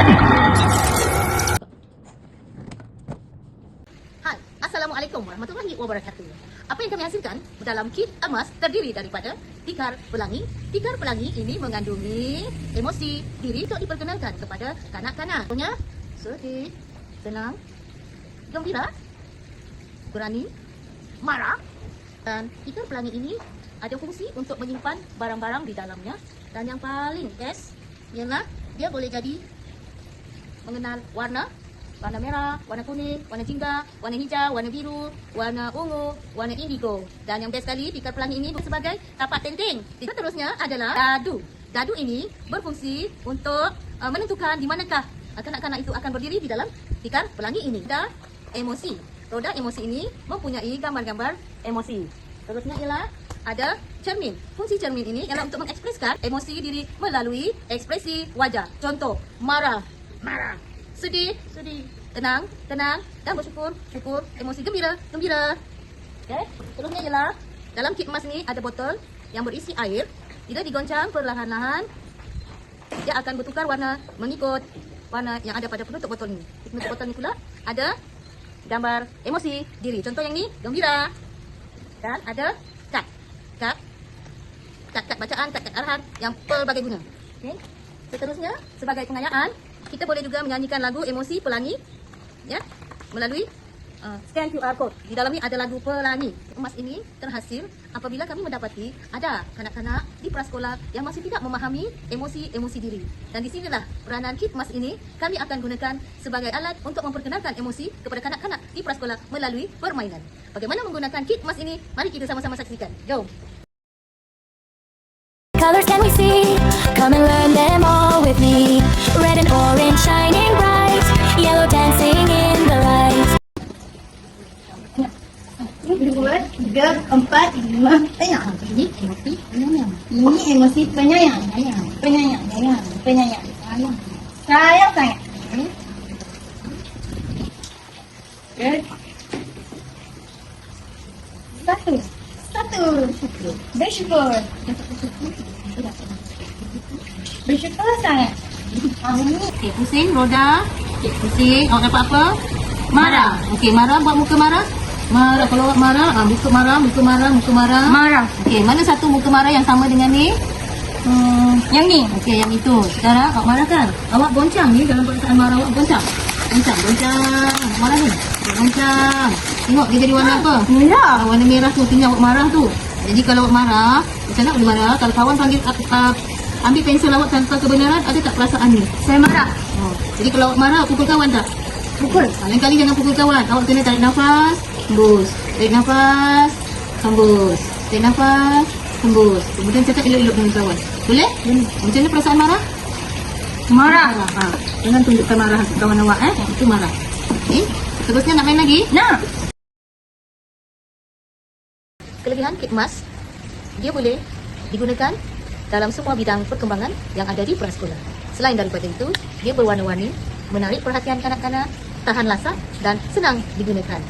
Hai, Assalamualaikum warahmatullahi wabarakatuh. Apa yang kami hasilkan dalam kit emas terdiri daripada tikar pelangi. Tikar pelangi ini mengandungi emosi diri untuk diperkenalkan kepada kanak-kanak. Contohnya, sedih, senang, gembira, berani, marah. Dan tikar pelangi ini ada fungsi untuk menyimpan barang-barang di dalamnya. Dan yang paling best ialah dia boleh jadi mengenal warna merah, warna kuning, warna jingga, warna hijau, warna biru, warna ungu, warna indigo. Dan yang best sekali, tikar pelangi ini sebagai tapak tenteng. Seterusnya adalah dadu. Dadu ini berfungsi untuk menentukan di manakah kanak-kanak itu akan berdiri di dalam tikar pelangi ini. Ada emosi. Roda emosi ini mempunyai gambar-gambar emosi. Seterusnya ialah ada cermin. Fungsi cermin ini ialah untuk mengekspresikan emosi diri melalui ekspresi wajah. Contoh, marah, sedih, tenang, dan bersyukur, emosi gembira. Okay. Seterusnya ialah dalam kit emas ini ada botol yang berisi air. Bila digoncang perlahan-lahan, dia akan bertukar warna mengikut warna yang ada pada penutup botol ini. Di penutup botol ini pula ada gambar emosi diri. Contoh yang ni gembira. Dan ada kad bacaan, kad arahan yang pelbagai guna. Okay. Seterusnya, sebagai pengayaan, kita boleh juga menyanyikan lagu emosi pelangi, ya, melalui scan QR code. Di dalam ni ada lagu pelangi. Emas ini terhasil apabila kami mendapati ada kanak-kanak di prasekolah yang masih tidak memahami emosi diri. Dan di sinilah peranan kit emas ini kami akan gunakan sebagai alat untuk memperkenalkan emosi kepada kanak-kanak di prasekolah melalui permainan. Bagaimana menggunakan kit emas ini? Mari kita sama-sama saksikan. Go! Colors can we see? Come and learn them all with me. Red and orange shining bright, yellow dancing in the light. 1, 2, 3, 4, 5. Penyayang. Ini emosi penyayang. Ini emosi penyayang. Penyayang. Sayang. Good. Satu. Bersyukur. Bersyukur sangat. Okey, pusing roda. Okey, pusing. Awak dapat apa? Marah. Okey, marah, buat muka marah. Marah, kalau awak marah, muka marah. Marah. Okey, mana satu muka marah yang sama dengan ni? Yang ni. Okey, yang itu. Sekarang awak marah kan? Awak goncang ni dalam perasaan marah awak goncang. Marah ni. Goncang. Tengok dia jadi warna apa? Merah. Warna merah tu, tinggal awak marah tu. Jadi kalau awak marah, macam mana boleh marah? Kalau kawan panggil ambil pensel awak tanpa kebenaran, ada tak perasaan ni? Saya marah. Jadi kalau awak marah, pukul kawan tak? Pukul. Lain kali jangan pukul kawan. Awak kena tarik nafas, hembus. Tarik nafas, hembus. Tarik nafas, hembus. Kemudian cakap elok-elok dengan kawan. Boleh? Macam mana perasaan marah? Marah. Jangan tunjukkan marah ke kawan awak. Itu marah. Okay. Terusnya nak main lagi? Nak. Kelebihan kit emas, dia boleh digunakan dalam semua bidang perkembangan yang ada di prasekolah. Selain daripada itu, dia berwarna-warni, menarik perhatian kanak-kanak, tahan lasak dan senang digunakan.